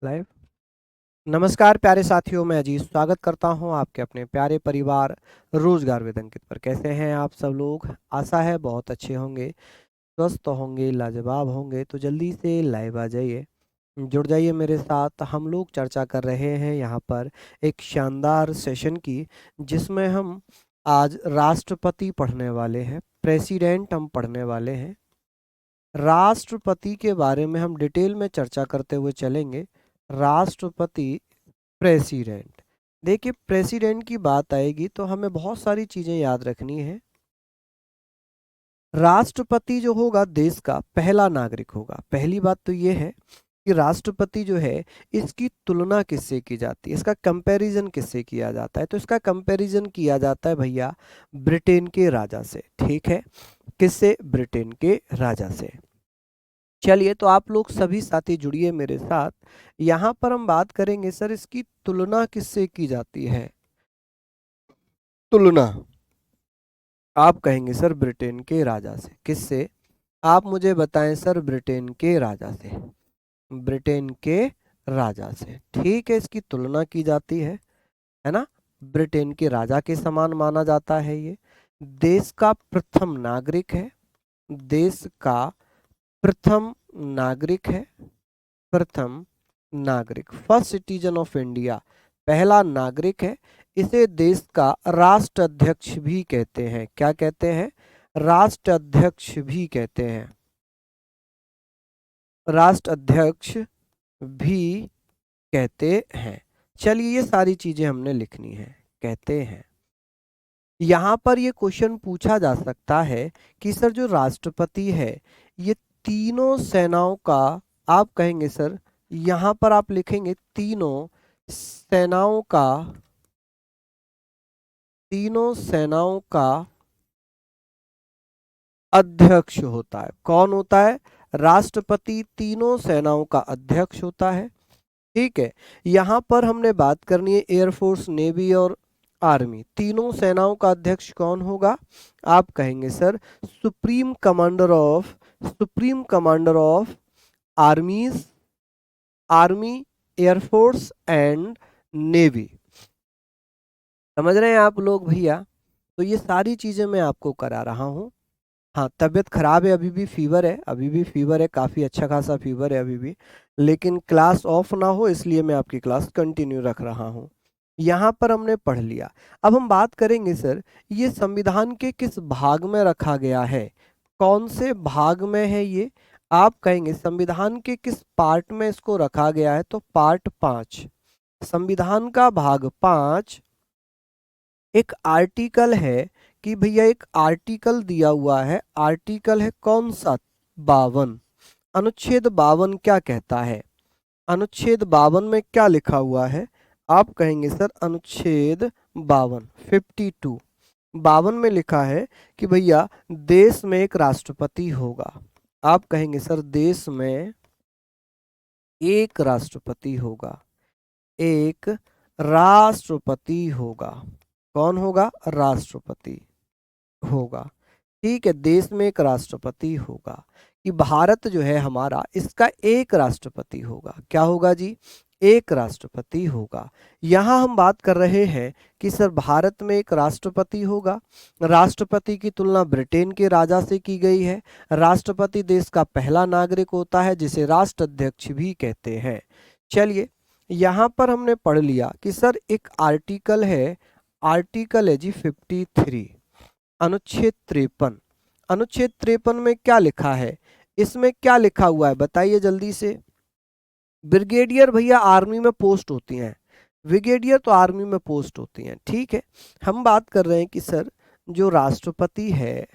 Live. नमस्कार प्यारे साथियों, मैं अजीत स्वागत करता हूं आपके अपने प्यारे परिवार रोजगार विद अंकित पर। कैसे हैं आप सब लोग? आशा है बहुत अच्छे होंगे, स्वस्थ होंगे, लाजवाब होंगे। तो जल्दी से लाइव आ जाइए, जुड़ जाइए मेरे साथ। हम लोग चर्चा कर रहे हैं यहाँ पर एक शानदार सेशन की, जिसमें हम आज राष्ट्रपति पढ़ने वाले हैं, प्रेसिडेंट हम पढ़ने वाले हैं। राष्ट्रपति के बारे में हम डिटेल में चर्चा करते हुए चलेंगे। राष्ट्रपति, प्रेसिडेंट। देखिए, प्रेसिडेंट की बात आएगी तो हमें बहुत सारी चीजें याद रखनी है। राष्ट्रपति जो होगा देश का पहला नागरिक होगा। पहली बात तो ये है कि राष्ट्रपति जो है, इसकी तुलना किससे की जाती है, इसका कंपैरिजन किससे किया जाता है? तो इसका कंपैरिजन किया जाता है भैया ब्रिटेन के राजा से। ठीक है, किससे? ब्रिटेन के राजा से। चलिए, तो आप लोग सभी साथी जुड़िए मेरे साथ। यहाँ पर हम बात करेंगे सर, इसकी तुलना किससे की जाती है? तुलना आप कहेंगे सर ब्रिटेन के राजा से। किससे? आप मुझे बताएं सर। ब्रिटेन के राजा से, ब्रिटेन के राजा से। ठीक है, इसकी तुलना की जाती है ना? ब्रिटेन के राजा के समान माना जाता है। ये देश का प्रथम नागरिक है, देश का प्रथम नागरिक है, प्रथम नागरिक, फर्स्ट सिटीजन ऑफ इंडिया, पहला नागरिक है। इसे देश का राष्ट्राध्यक्ष भी कहते हैं। क्या कहते हैं? राष्ट्राध्यक्ष भी कहते हैं, राष्ट्राध्यक्ष भी कहते हैं। चलिए, ये सारी चीजें हमने लिखनी है। कहते हैं, यहां पर ये क्वेश्चन पूछा जा सकता है कि सर जो राष्ट्रपति है, ये तीनों सेनाओं का, आप कहेंगे सर, यहां पर आप लिखेंगे तीनों सेनाओं का, तीनों सेनाओं का अध्यक्ष होता है। कौन होता है? राष्ट्रपति तीनों सेनाओं का अध्यक्ष होता है। ठीक है, यहां पर हमने बात करनी है एयरफोर्स, नेवी और आर्मी। तीनों सेनाओं का अध्यक्ष कौन होगा? आप कहेंगे sir supreme commander of, supreme commander of आर्मीज, army, air force and navy. समझ रहे हैं आप लोग भैया? तो ये सारी चीजें मैं आपको करा रहा हूं। हाँ, तबीयत खराब है, अभी भी फीवर है, अभी भी फीवर है, काफ़ी अच्छा खासा फीवर है अभी भी। लेकिन क्लास ऑफ ना हो इसलिए मैं आपकी क्लास कंटिन्यू रख रहा हूँ। यहाँ पर हमने पढ़ लिया। अब हम बात करेंगे सर, ये संविधान के किस भाग में रखा गया है? कौन से भाग में है ये? आप कहेंगे संविधान के किस पार्ट में इसको रखा गया है? तो पार्ट 5, संविधान का भाग 5। एक आर्टिकल है कि भैया, एक आर्टिकल दिया हुआ है। आर्टिकल है कौन सा? 52। अनुच्छेद 52 क्या कहता है? अनुच्छेद 52 में क्या लिखा हुआ है? आप कहेंगे सर अनुच्छेद 52, 52, 52 में लिखा है कि भैया देश में एक राष्ट्रपति होगा। आप कहेंगे सर देश में एक राष्ट्रपति होगा, एक राष्ट्रपति होगा। कौन होगा? राष्ट्रपति होगा। ठीक है, देश में एक राष्ट्रपति होगा। कि भारत जो है हमारा, इसका एक राष्ट्रपति होगा। क्या होगा जी? एक राष्ट्रपति होगा। यहां हम बात कर रहे हैं कि सर भारत में एक राष्ट्रपति होगा। राष्ट्रपति की तुलना ब्रिटेन के राजा से की गई है। राष्ट्रपति देश का पहला नागरिक होता है, जिसे राष्ट्राध्यक्ष भी कहते हैं। चलिए, यहां पर हमने पढ़ लिया कि सर एक आर्टिकल है, आर्टिकल है जी 53, अनुच्छेद 53। अनुच्छेद 53 में क्या लिखा है? इसमें क्या लिखा हुआ है बताइए जल्दी से। ब्रिगेडियर भैया आर्मी में पोस्ट होती हैं, ब्रिगेडियर तो आर्मी में पोस्ट होती हैं। ठीक है, हम बात कर रहे हैं कि सर जो राष्ट्रपति है,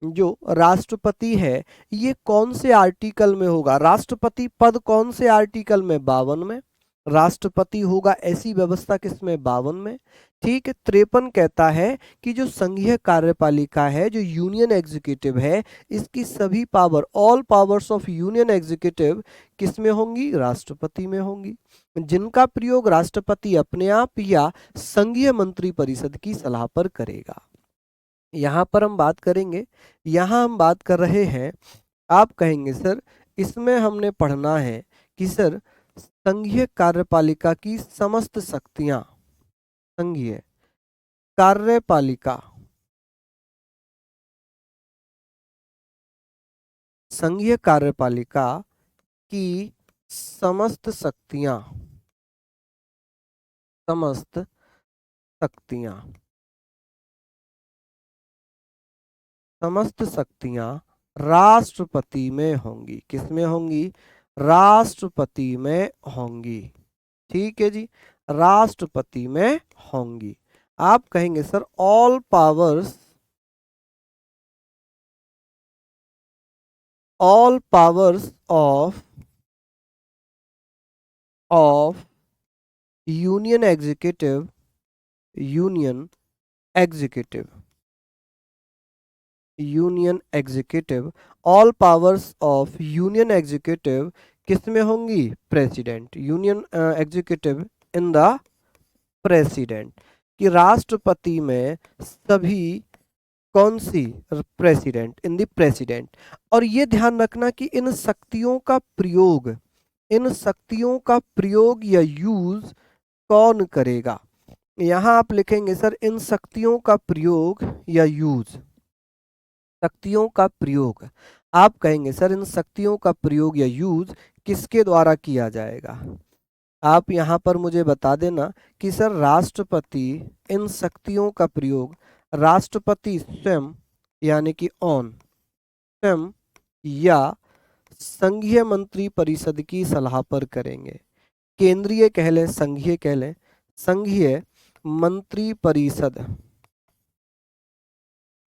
जो राष्ट्रपति है, ये कौन से आर्टिकल में होगा? राष्ट्रपति पद कौन से आर्टिकल में? 52 में राष्ट्रपति होगा। ऐसी व्यवस्था किसमें? 52 में। ठीक है, 53 कहता है कि जो संघीय कार्यपालिका है, जो यूनियन एग्जीक्यूटिव है, इसकी सभी power, all powers of union executive किस में होंगी? राष्ट्रपति में होंगी, जिनका प्रयोग राष्ट्रपति अपने आप या संघीय मंत्री परिषद की सलाह पर करेगा। यहाँ पर हम बात करेंगे, यहाँ हम बात कर रहे हैं, आप कहेंगे सर इसमें हमने पढ़ना है कि सर संघीय कार्यपालिका की समस्त शक्तियां, संघीय कार्यपालिका, संघीय कार्यपालिका की समस्त शक्तियां, समस्त शक्तियां, समस्त शक्तियां राष्ट्रपति में होंगी। किसमें होंगी? राष्ट्रपति में होंगी। ठीक है जी, राष्ट्रपति में होंगी। आप कहेंगे sir all powers, all powers of union executive, union executive, union executive, all powers of union executive किसमें होंगी? President, union executive in the president, कि राष्ट्रपति में सभी कौन सी? President, in the president. और ये ध्यान रखना कि इन शक्तियों का प्रयोग, इन शक्तियों का प्रयोग या यूज कौन करेगा? यहां आप लिखेंगे सर इन शक्तियों का प्रयोग या यूज, शक्तियों का प्रयोग। आप कहेंगे सर इन शक्तियों का प्रयोग या यूज किसके द्वारा किया जाएगा? आप यहां पर मुझे बता देना कि सर राष्ट्रपति, इन शक्तियों का प्रयोग राष्ट्रपति स्वयं यानी कि ऑन स्वयं या संघीय मंत्री परिषद की सलाह पर करेंगे। केंद्रीय कह लें, संघीय कह लें, संघीय मंत्री परिषद,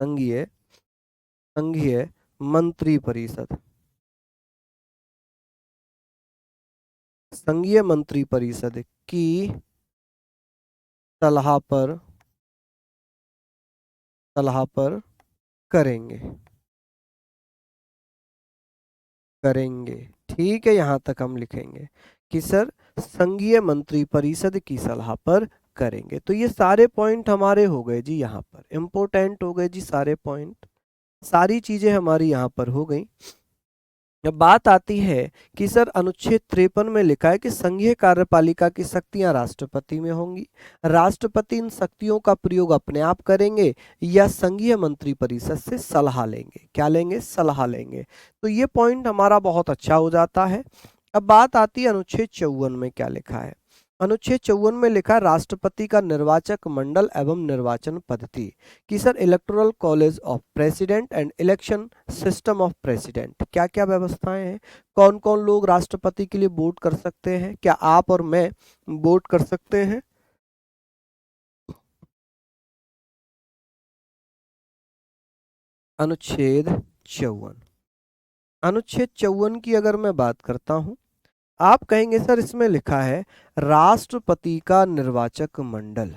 संघीय संघीय मंत्री परिषद, संघीय मंत्री परिषद की सलाह पर करेंगे, करेंगे। ठीक है, यहां तक हम लिखेंगे कि सर संघीय मंत्री परिषद की सलाह पर करेंगे। तो ये सारे पॉइंट हमारे हो गए जी, यहाँ पर इंपॉर्टेंट हो गए जी सारे पॉइंट, सारी चीजें हमारी यहाँ पर हो गई। अब बात आती है कि सर अनुच्छेद 53 में लिखा है कि संघीय कार्यपालिका की शक्तियां राष्ट्रपति में होंगी। राष्ट्रपति इन शक्तियों का प्रयोग अपने आप करेंगे या संघीय मंत्री परिषद से सलाह लेंगे? क्या लेंगे? सलाह लेंगे। तो ये पॉइंट हमारा बहुत अच्छा हो जाता है। अब बात आती है अनुच्छेद 54 में क्या लिखा है। अनुच्छेद 54 में लिखा है राष्ट्रपति का निर्वाचक मंडल एवं निर्वाचन पद्धति, कि sir electoral college of president and election system of president, क्या क्या व्यवस्थाएं हैं, कौन कौन लोग राष्ट्रपति के लिए वोट कर सकते हैं, क्या आप और मैं वोट कर सकते हैं? अनुच्छेद 54, अनुच्छेद 54 की अगर मैं बात करता हूं, आप कहेंगे सर इसमें लिखा है राष्ट्रपति का निर्वाचक मंडल,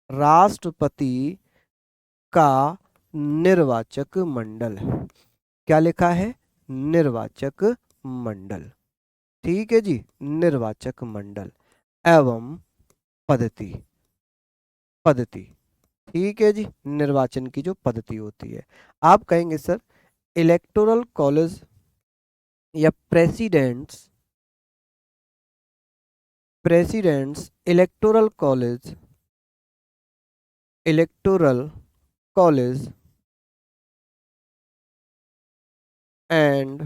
राष्ट्रपति का निर्वाचक मंडल, क्या लिखा है? निर्वाचक मंडल। ठीक है जी, निर्वाचक मंडल एवं पद्धति, पद्धति। ठीक है जी, निर्वाचन की जो पद्धति होती है। आप कहेंगे सर इलेक्टोरल कॉलेज या presidents, presidents electoral college, electoral college and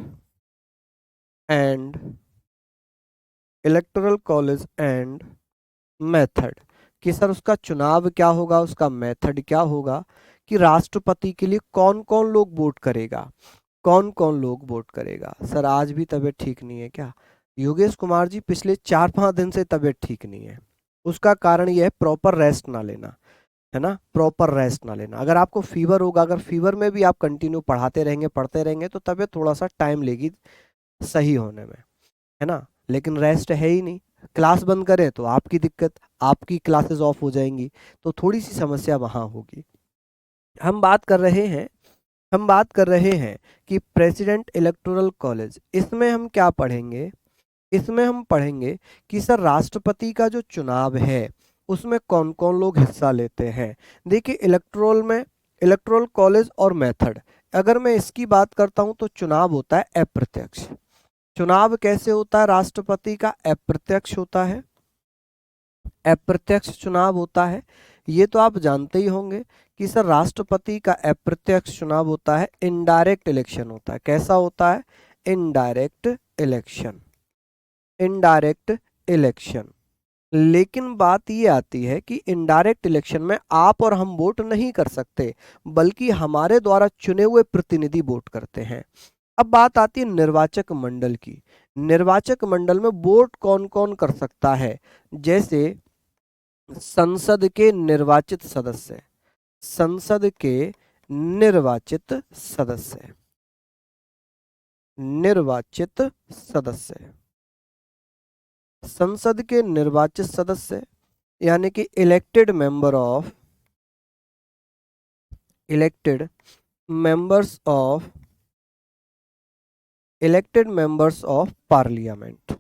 electoral college and method, कि सर उसका चुनाव क्या होगा, उसका मेथड क्या होगा, कि राष्ट्रपति के लिए कौन कौन लोग वोट करेगा, कौन कौन लोग वोट करेगा। सर आज भी तबीयत ठीक नहीं है क्या? योगेश कुमार जी पिछले 4-5 दिन से तबीयत ठीक नहीं है। उसका कारण यह है प्रॉपर रेस्ट ना लेना, है ना, प्रॉपर रेस्ट ना लेना। अगर आपको फीवर होगा, अगर फीवर में भी आप कंटिन्यू पढ़ाते रहेंगे, पढ़ते रहेंगे, तो तबीयत थोड़ा सा टाइम लेगी सही होने में, है ना। लेकिन रेस्ट है ही नहीं, क्लास बंद करें तो आपकी दिक्कत, आपकी क्लासेस ऑफ हो जाएंगी, तो थोड़ी सी समस्या वहाँ होगी। हम बात कर रहे हैं, हम बात कर रहे हैं कि प्रेसिडेंट इलेक्टोरल कॉलेज, इसमें हम क्या पढ़ेंगे? इसमें हम पढ़ेंगे कि सर राष्ट्रपति का जो चुनाव है उसमें कौन कौन लोग हिस्सा लेते हैं। देखिए इलेक्टोरल में, इलेक्टोरल कॉलेज और मेथड, अगर मैं इसकी बात करता हूं तो चुनाव होता है अप्रत्यक्ष, चुनाव कैसे होता है राष्ट्रपति का? अप्रत्यक्ष होता है, अप्रत्यक्ष चुनाव होता है। ये तो आप जानते ही होंगे कि सर राष्ट्रपति का अप्रत्यक्ष चुनाव होता है, इनडायरेक्ट इलेक्शन होता है। कैसा होता है? Indirect election, indirect election. लेकिन बात ये आती है कि इनडायरेक्ट इलेक्शन में आप और हम वोट नहीं कर सकते, बल्कि हमारे द्वारा चुने हुए प्रतिनिधि वोट करते हैं। अब बात आती है निर्वाचक मंडल की। निर्वाचक मंडल में वोट कौन कौन कर सकता है? जैसे संसद के निर्वाचित सदस्य, संसद के निर्वाचित सदस्य, निर्वाचित सदस्य, संसद के निर्वाचित सदस्य यानी कि elected member of, elected members of, elected members of parliament,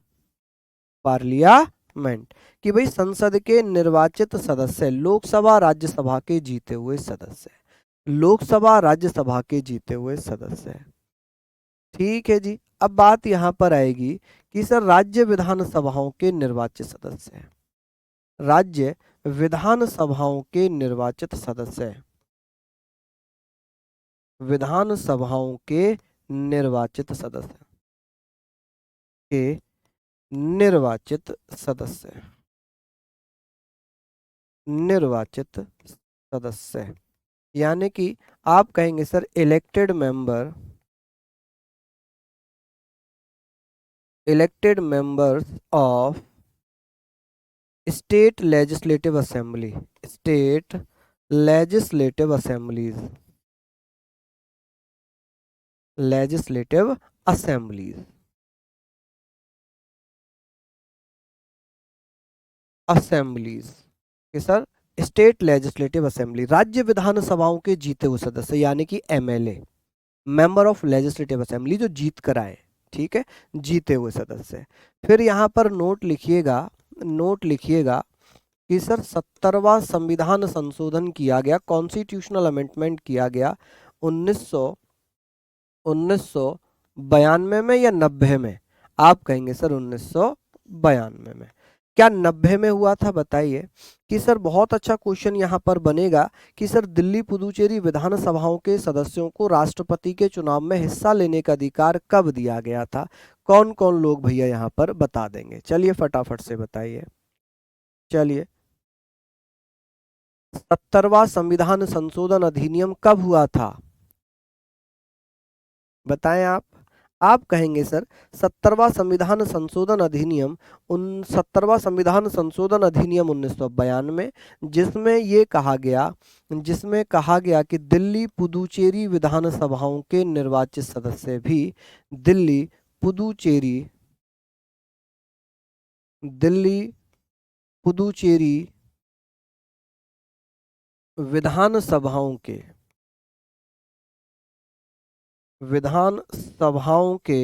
parliament कि भाई संसद के निर्वाचित सदस्य, लोकसभा राज्यसभा के जीते हुए सदस्य, लोकसभा राज्यसभा के जीते हुए सदस्य। ठीक है जी। अब बात यहां पर आएगी कि सर राज्य विधानसभाओं के निर्वाचित सदस्य, राज्य विधानसभाओं के निर्वाचित सदस्य, विधानसभाओं के निर्वाचित सदस्य के निर्वाचित सदस्य, निर्वाचित सदस्य यानी कि आप कहेंगे sir elected member, elected members of state legislative assembly, state legislative assemblies, legislative assemblies, assemblies के सर स्टेट लेजिस्लेटिव असेंबली, राज्य विधानसभाओं के जीते हुए सदस्य यानी कि MLA, member of legislative assembly, जो जीत कर आए। ठीक है, जीते हुए सदस्य। फिर यहाँ पर नोट लिखिएगा, नोट लिखिएगा कि सर 70वां संविधान संशोधन किया गया, कॉन्स्टिट्यूशनल अमेंडमेंट किया गया 1992 में या 90 में? आप कहेंगे सर 1992 में। क्या 90 में हुआ था? बताइए। कि सर बहुत अच्छा क्वेश्चन यहाँ पर बनेगा कि सर दिल्ली पुदुचेरी विधानसभाओं के सदस्यों को राष्ट्रपति के चुनाव में हिस्सा लेने का अधिकार कब दिया गया था? कौन कौन लोग भैया यहाँ पर बता देंगे? चलिए फटाफट से बताइए। चलिए, 70वां संविधान संशोधन अधिनियम कब हुआ था? बताएं आप। आप कहेंगे सर 70वां संविधान संशोधन अधिनियम 70वां संविधान संशोधन अधिनियम 1992, जिसमें ये कहा गया, जिसमें कहा गया कि दिल्ली पुदुचेरी विधानसभाओं के निर्वाचित सदस्य भी दिल्ली पुदुचेरी, दिल्ली पुदुचेरी विधानसभाओं के, विधानसभाओं के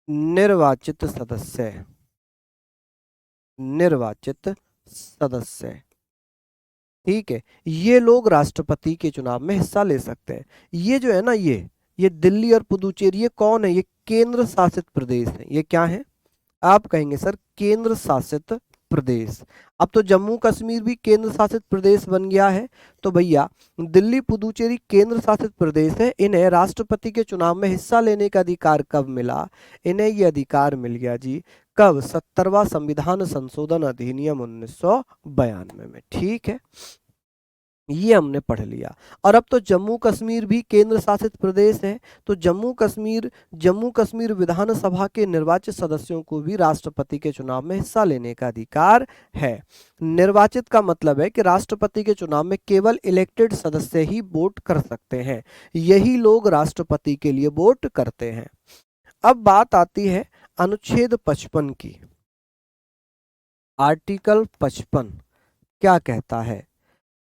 निर्वाचित सदस्य, निर्वाचित सदस्य। ठीक है, ये लोग राष्ट्रपति के चुनाव में हिस्सा ले सकते हैं। ये जो है ना, ये दिल्ली और पुदुचेरी, ये कौन है? ये केंद्र शासित प्रदेश है। ये क्या है? आप कहेंगे सर केंद्र शासित प्रदेश। अब तो जम्मू कश्मीर भी केंद्र शासित प्रदेश बन गया है। तो भैया दिल्ली पुदुचेरी केंद्र शासित प्रदेश है, इन्हें राष्ट्रपति के चुनाव में हिस्सा लेने का अधिकार कब मिला? इन्हें ये अधिकार मिल गया जी कब? 70वां संविधान संशोधन अधिनियम 1992 में। ठीक है, ये हमने पढ़ लिया। और अब तो जम्मू कश्मीर भी केंद्र शासित प्रदेश है, तो जम्मू कश्मीर विधानसभा के निर्वाचित सदस्यों को भी राष्ट्रपति के चुनाव में हिस्सा लेने का अधिकार है। निर्वाचित का मतलब है कि राष्ट्रपति के चुनाव में केवल इलेक्टेड सदस्य ही वोट कर सकते हैं, यही लोग राष्ट्रपति के लिए वोट करते हैं। अब बात आती है अनुच्छेद 55 की। आर्टिकल 55 क्या कहता है?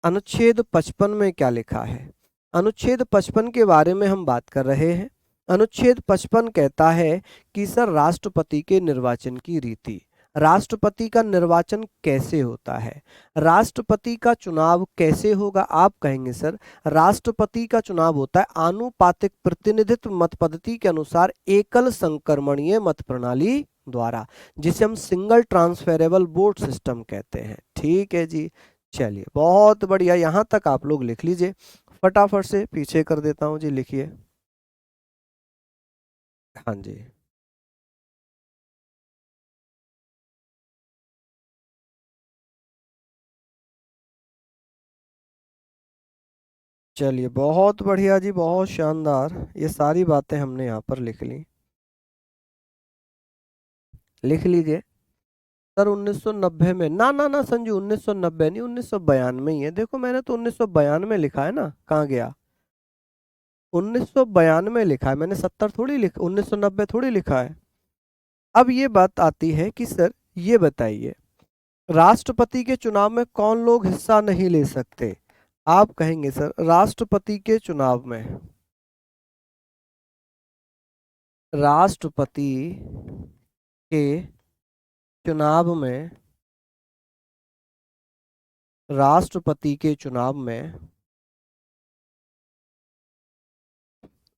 अनुच्छेद 55 में क्या लिखा है? अनुच्छेद 55 के बारे में हम बात कर रहे हैं। अनुच्छेद 55 कहता है कि सर राष्ट्रपति के निर्वाचन की रीति। राष्ट्रपति का निर्वाचन कैसे होता है? राष्ट्रपति का चुनाव कैसे होगा? आप कहेंगे सर राष्ट्रपति का चुनाव होता है आनुपातिक प्रतिनिधित्व मत पद्धति के अनुसार एकल संक्रमणीय मत प्रणाली द्वारा, जिसे हम सिंगल ट्रांसफेरेबल वोट सिस्टम कहते हैं। ठीक है जी, चलिए बहुत बढ़िया, यहां तक आप लोग लिख लीजिए। फटाफट से पीछे कर देता हूं जी, लिखिए। हाँ जी, चलिए बहुत बढ़िया जी, बहुत शानदार। ये सारी बातें हमने यहाँ पर लिख ली, लिख लीजिए। सर 1990 में, ना ना ना संजू, 1990 नहीं, 1992 ही है। देखो मैंने तो 1992 लिखा है ना, कहाँ गया? 1992 लिखा है मैंने, 70 थोड़ी लिखा, 1990 थोड़ी लिखा है। अब ये बात आती है कि सर ये बताइए राष्ट्रपति के चुनाव में कौन लोग हिस्सा नहीं ले सकते? आप कहेंगे सर राष्ट्रपति के चुनाव में, राष्ट्रपति के चुनाव में, राष्ट्रपति के चुनाव में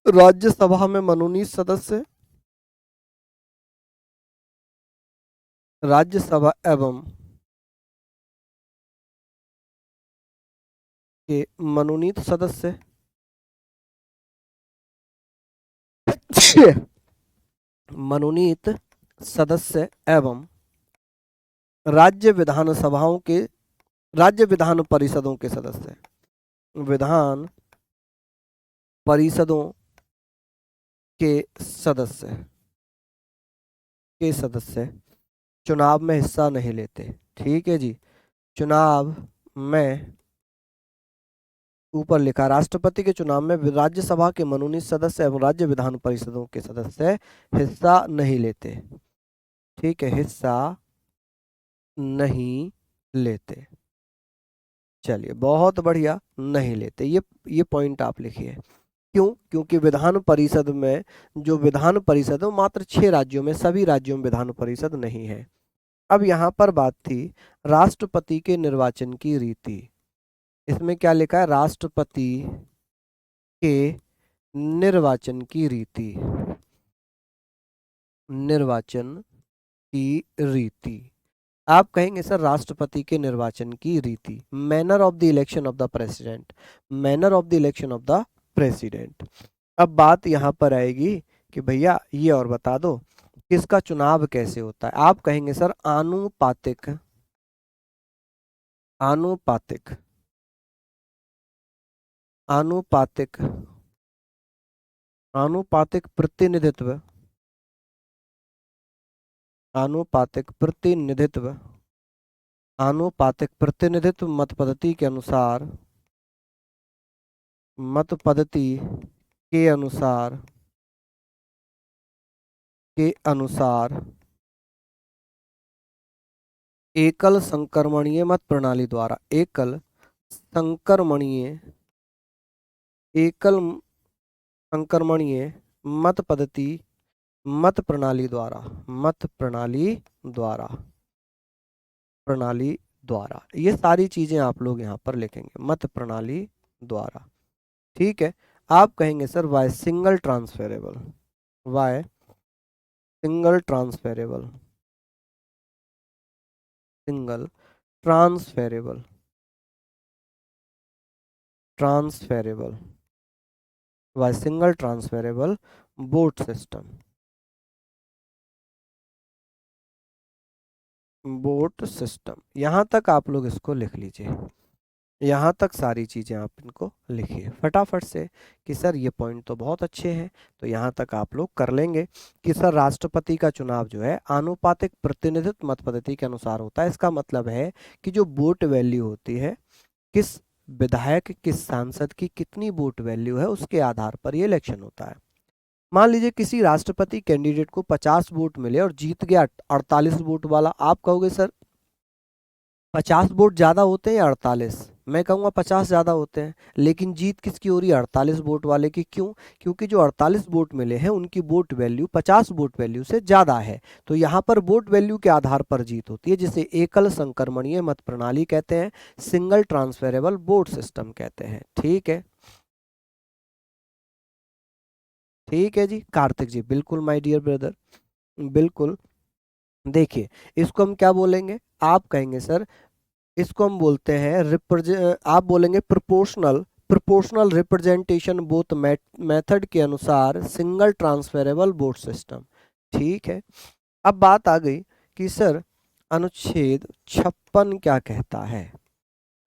राज्यसभा में मनोनीत सदस्य, राज्यसभा एवं के मनोनीत सदस्य मनोनीत सदस्य एवं राज्य विधानसभाओं के, राज्य विधान परिषदों के सदस्य, विधान परिषदों के सदस्य, के सदस्य चुनाव में हिस्सा नहीं लेते। ठीक है जी, चुनाव में, ऊपर लिखा राष्ट्रपति के चुनाव में राज्यसभा के मनोनीत सदस्य एवं राज्य विधान परिषदों के सदस्य हिस्सा नहीं लेते। ठीक है, हिस्सा नहीं लेते। चलिए बहुत बढ़िया, नहीं लेते, ये पॉइंट आप लिखिए। क्यों? क्योंकि विधान परिषद में, जो विधान परिषद है वो मात्र 6 राज्यों में, सभी राज्यों में विधान परिषद नहीं है। अब यहाँ पर बात थी राष्ट्रपति के निर्वाचन की रीति। इसमें क्या लिखा है? राष्ट्रपति के निर्वाचन की रीति, निर्वाचन की रीति। आप कहेंगे सर राष्ट्रपति के निर्वाचन की रीति, manner of the election of the president, manner of the election of the president. अब बात यहाँ पर आएगी कि भैया ये और बता दो किसका चुनाव कैसे होता है? आप कहेंगे सर आनुपातिक, आनुपातिक, आनुपातिक, आनुपातिक प्रतिनिधित्व, आनुपातिक प्रतिनिधित्व, आनुपातिक प्रतिनिधित्व मत पद्धति के अनुसार, मत पद्धति के अनुसार, के अनुसार एकल संक्रमणीय मत प्रणाली द्वारा, एकल संक्रमणीय, एकल संक्रमणीय मत पद्धति, मत प्रणाली द्वारा, मत प्रणाली द्वारा, प्रणाली द्वारा, ये सारी चीजें आप लोग यहाँ पर लिखेंगे, मत प्रणाली द्वारा। ठीक है, आप कहेंगे sir why single transferable, why single transferable, single transferable, transferable, why single transferable vote system, vote system. यहां तक आप लोग इसको लिख लीजिए, यहाँ तक सारी चीज़ें आप इनको लिखिए फटाफट से कि सर ये पॉइंट तो बहुत अच्छे हैं। तो यहाँ तक आप लोग कर लेंगे कि सर राष्ट्रपति का चुनाव जो है आनुपातिक प्रतिनिधित्व मत पद्धति के अनुसार होता है। इसका मतलब है कि जो वोट वैल्यू होती है, किस विधायक, किस सांसद की कितनी वोट वैल्यू है, उसके आधार पर ये इलेक्शन होता है। मान लीजिए किसी राष्ट्रपति कैंडिडेट को 50 वोट मिले और जीत गया 48 वोट वाला, आप कहोगे सर 50 वोट ज़्यादा होते हैं या 48? मैं कहूँगा 50 ज़्यादा होते हैं, लेकिन जीत किसकी हो रही है? 48 वोट वाले की। क्यों? क्योंकि जो 48 वोट मिले हैं उनकी वोट वैल्यू 50 वोट वैल्यू से ज़्यादा है। तो यहाँ पर वोट वैल्यू के आधार पर जीत होती है, जिसे एकल संक्रमणीय मत प्रणाली कहते हैं, सिंगल ट्रांसफरेबल वोट सिस्टम कहते हैं। ठीक है, ठीक है जी कार्तिक जी, बिल्कुल माय डियर ब्रदर, बिल्कुल। देखिए, इसको हम क्या बोलेंगे? आप कहेंगे सर इसको हम बोलते हैं आप बोलेंगे proportional, proportional representation both method के अनुसार सिंगल ट्रांसफरेबल वोट सिस्टम। ठीक है, अब बात आ गई कि सर अनुच्छेद 56 क्या कहता है?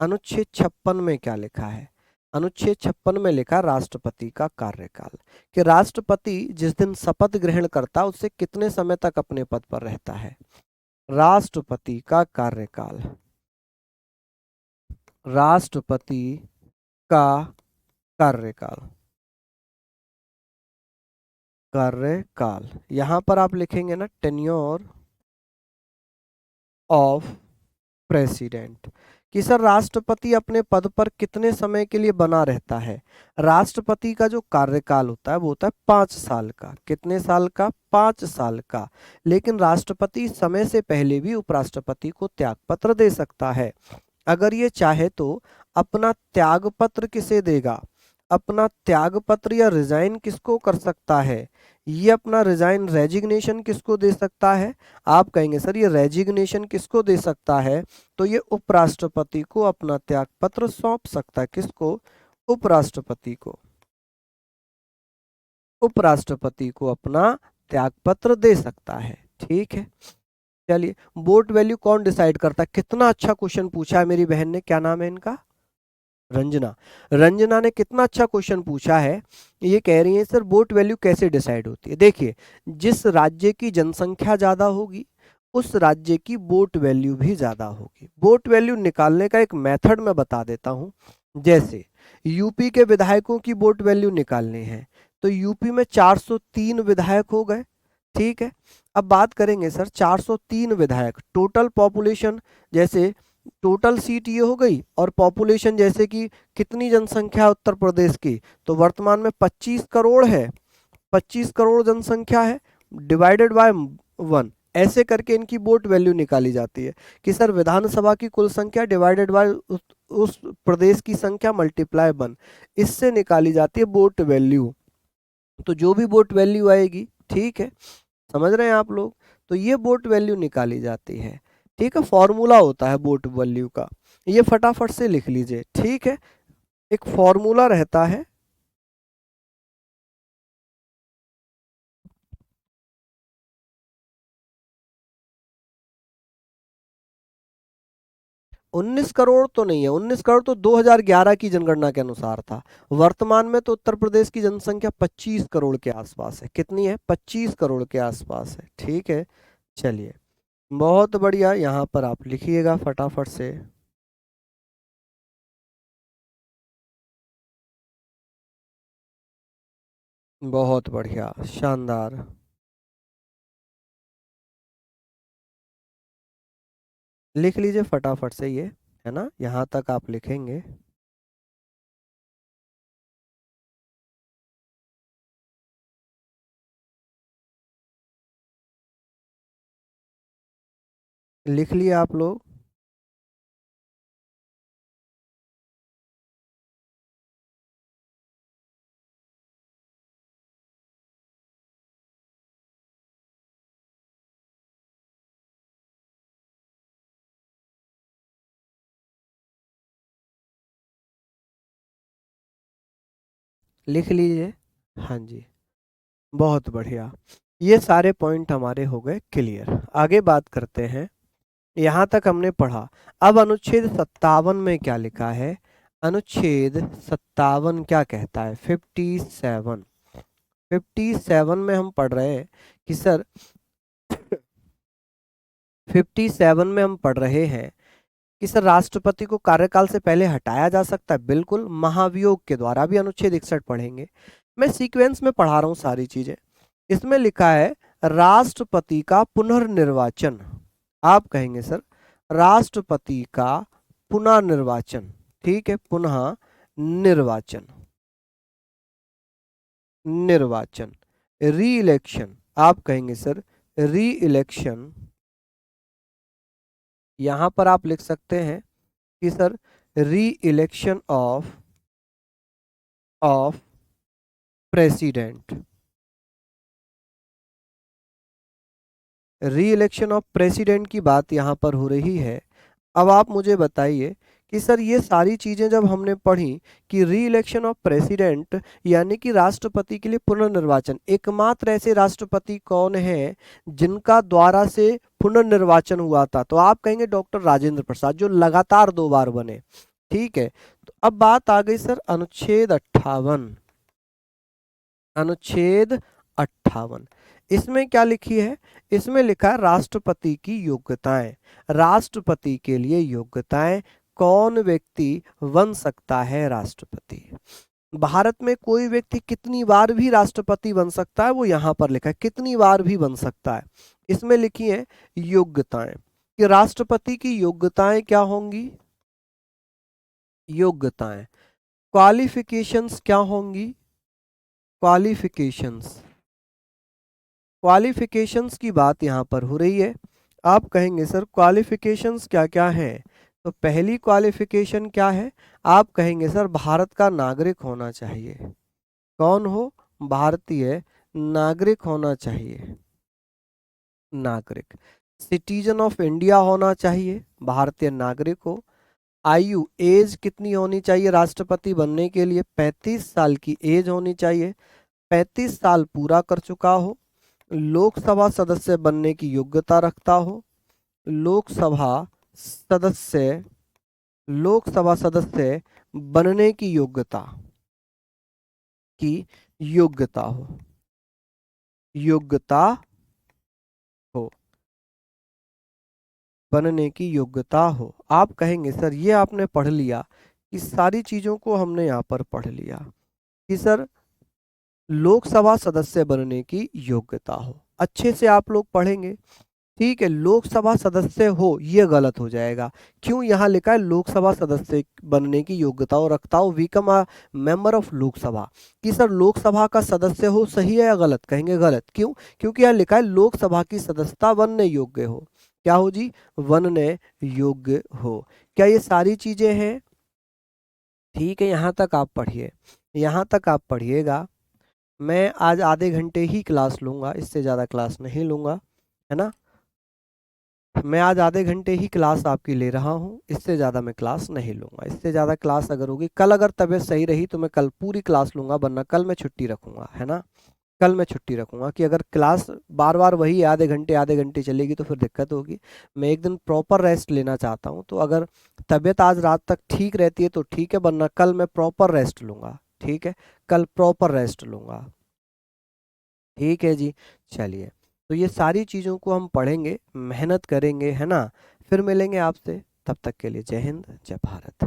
अनुच्छेद 56 में क्या लिखा है? अनुच्छेद 56 में लिखा राष्ट्रपति का कार्यकाल, कि राष्ट्रपति जिस दिन शपथ ग्रहण करता है उससे कितने समय तक अपने पद पर रहता है। राष्ट्रपति का कार्यकाल, राष्ट्रपति का कार्यकाल, कार्यकाल यहां पर आप लिखेंगे ना टेन्योर ऑफ प्रेसिडेंट, कि सर राष्ट्रपति अपने पद पर कितने समय के लिए बना रहता है। राष्ट्रपति का जो कार्यकाल होता है वो होता है 5 साल का। कितने साल का? 5 साल का। लेकिन राष्ट्रपति समय से पहले भी उपराष्ट्रपति को त्यागपत्र दे सकता है। अगर ये चाहे तो अपना त्यागपत्र किसे देगा? अपना त्यागपत्र या रिजाइन किसको कर सकता है? ये अपना रिजाइन रेजिग्नेशन किसको दे सकता है? आप कहेंगे सर ये रेजिग्नेशन किसको दे सकता है? तो ये उपराष्ट्रपति को अपना त्यागपत्र सौंप सकता है। किसको? उपराष्ट्रपति को। उपराष्ट्रपति को अपना त्यागपत्र दे सकता है। ठीक है, चलिए वोट वैल्यू कौन डिसाइड करता है? कितना अच्छा क्वेश्चन पूछा है मेरी बहन ने, क्या नाम है इनका? रंजना। रंजना ने कितना अच्छा क्वेश्चन पूछा है। ये कह रही है सर वोट वैल्यू कैसे डिसाइड होती है? देखिए, जिस राज्य की जनसंख्या ज्यादा होगी उस राज्य की वोट वैल्यू भी ज्यादा होगी। वोट वैल्यू निकालने का एक मेथड मैं बता देता हूं। जैसे यूपी के विधायकों की वोट वैल्यू निकालनी है तो यूपी में 403 विधायक हो गए। ठीक है, अब बात करेंगे सर 403 विधायक, टोटल पॉपुलेशन, जैसे टोटल सीट ये हो गई और पॉपुलेशन जैसे कि कितनी जनसंख्या है उत्तर प्रदेश की, तो वर्तमान में 25 करोड़ है, 25 करोड़ जनसंख्या है, डिवाइडेड बाय 1, ऐसे करके इनकी वोट वैल्यू निकाली जाती है कि सर विधानसभा की कुल संख्या डिवाइडेड बाय उस प्रदेश की संख्या मल्टीप्लाई 1, इससे निकाली जाती है वोट वैल्यू। तो जो भी वोट वैल्यू आएगी, ठीक है, समझ रहे हैं आप लोग, तो ये वोट वैल्यू निकाली जाती है। ठीक है, फॉर्मूला होता है वोट वैल्यू का, ये फटाफट से लिख लीजिए। ठीक है, एक फॉर्मूला रहता है, 19 करोड़ तो नहीं है, 19 करोड़ तो 2011 की जनगणना के अनुसार था। वर्तमान में तो उत्तर प्रदेश की जनसंख्या 25 करोड़ के आसपास है। कितनी है? 25 करोड़ के आसपास है। ठीक है, चलिए बहुत बढ़िया, यहाँ पर आप लिखिएगा फटाफट से। बहुत बढ़िया, शानदार। लिख लीजिए फटाफट से ये, है ना, यहाँ तक आप लिखेंगे। लिख लिए आप लोग? लिख लीजिए, हाँ जी, बहुत बढ़िया। ये सारे पॉइंट हमारे हो गए क्लियर। आगे बात करते हैं, यहाँ तक हमने पढ़ा। अब अनुच्छेद 57 में क्या लिखा है? अनुच्छेद 57 क्या कहता है? 57, 57 में हम पढ़ रहे हैं कि सर 57 में हम पढ़ रहे हैं कि सर राष्ट्रपति को कार्यकाल से पहले हटाया जा सकता है। बिल्कुल, महाभियोग के द्वारा। भी अनुच्छेद 61 पढ़ेंगे, मैं सीक्वेंस में पढ़ा रहा हूँ सारी चीजें। इसमें लिखा है राष्ट्रपति का पुनर्निर्वाचन। आप कहेंगे सर राष्ट्रपति का पुनर्निर्वाचन, ठीक है, पुनः निर्वाचन, निर्वाचन, री इलेक्शन, आप कहेंगे सर री इलेक्शन, यहां पर आप लिख सकते हैं कि सर री इलेक्शन ऑफ प्रेसिडेंट, री इलेक्शन ऑफ प्रेसिडेंट की बात यहां पर हो रही है। अब आप मुझे बताइए कि सर ये सारी चीजें जब हमने पढ़ी कि री इलेक्शन ऑफ प्रेसिडेंट यानी कि राष्ट्रपति के लिए पुनर्निर्वाचन, एकमात्र ऐसे राष्ट्रपति कौन है जिनका द्वारा से पुनर्निर्वाचन हुआ था, तो आप कहेंगे डॉक्टर राजेंद्र प्रसाद, जो लगातार 2 बार बने। ठीक है, तो अब बात आ गई सर अनुच्छेद 58, अनुच्छेद 58, इसमें क्या लिखी है, इसमें लिखा है राष्ट्रपति की योग्यताएं, राष्ट्रपति के लिए योग्यताएं, कौन व्यक्ति बन सकता है राष्ट्रपति। भारत में कोई व्यक्ति कितनी बार भी राष्ट्रपति बन सकता है, वो यहां पर लिखा है कितनी बार भी बन सकता है। इसमें लिखी है योग्यताएं कि राष्ट्रपति की योग्यताएं क्या होंगी, योग्यताएं, क्वालिफिकेशंस क्या होंगी, क्वालिफिकेशंस, क्वालिफिकेशंस की बात यहाँ पर हो रही है। आप कहेंगे सर क्वालिफिकेशंस क्या क्या हैं, तो पहली क्वालिफिकेशन क्या है, आप कहेंगे सर भारत का नागरिक होना चाहिए, कौन हो, भारतीय नागरिक होना चाहिए, नागरिक, सिटीजन ऑफ इंडिया होना चाहिए, भारतीय नागरिक हो, आयु एज कितनी होनी चाहिए राष्ट्रपति बनने के लिए, 35 साल की एज होनी चाहिए, 35 साल पूरा कर चुका हो, लोकसभा सदस्य बनने की योग्यता रखता हो, लोकसभा सदस्य, लोकसभा सदस्य बनने की योग्यता, की योग्यता हो, योग्यता हो, बनने की योग्यता हो। आप कहेंगे सर ये आपने पढ़ लिया, इस सारी चीजों को हमने यहाँ पर पढ़ लिया कि सर लोकसभा सदस्य बनने की योग्यता हो, अच्छे से आप लोग पढ़ेंगे। ठीक है, लोकसभा सदस्य हो ये गलत हो जाएगा, क्यों, यहाँ लिखा है लोकसभा सदस्य बनने की योग्यता हो रखता हो, become a member of Lok Sabha, कि सर लोकसभा का सदस्य हो, सही है या गलत, कहेंगे गलत, क्यों, क्योंकि यहाँ लिखा है लोकसभा की सदस्यता बनने योग्य हो, क्या हो जी, बनने योग्य हो। क्या ये सारी चीजें हैं, ठीक है, यहाँ तक आप पढ़िए, यहाँ तक आप पढ़िएगा। मैं आज आधे घंटे ही क्लास लूंगा, इससे ज़्यादा क्लास नहीं लूंगा, है ना, मैं आज आधे घंटे ही क्लास आपकी ले रहा हूँ, इससे ज़्यादा मैं क्लास नहीं लूंगा, इससे ज़्यादा क्लास अगर होगी, कल अगर तबीयत सही रही तो मैं कल पूरी क्लास लूंगा, वरना कल मैं छुट्टी रखूंगा, है ना, कल मैं छुट्टी रखूंगा कि अगर क्लास बार बार वही आधे घंटे चलेगी तो फिर दिक्कत होगी। मैं एक दिन प्रॉपर रेस्ट लेना चाहता हूँ, तो अगर तबीयत आज रात तक ठीक रहती है तो ठीक है, वरना कल मैं प्रॉपर रेस्ट लूंगा, ठीक है, कल प्रॉपर रेस्ट लूंगा, ठीक है जी। चलिए, तो ये सारी चीज़ों को हम पढ़ेंगे, मेहनत करेंगे, है ना, फिर मिलेंगे आपसे, तब तक के लिए जय हिंद, जय भारत।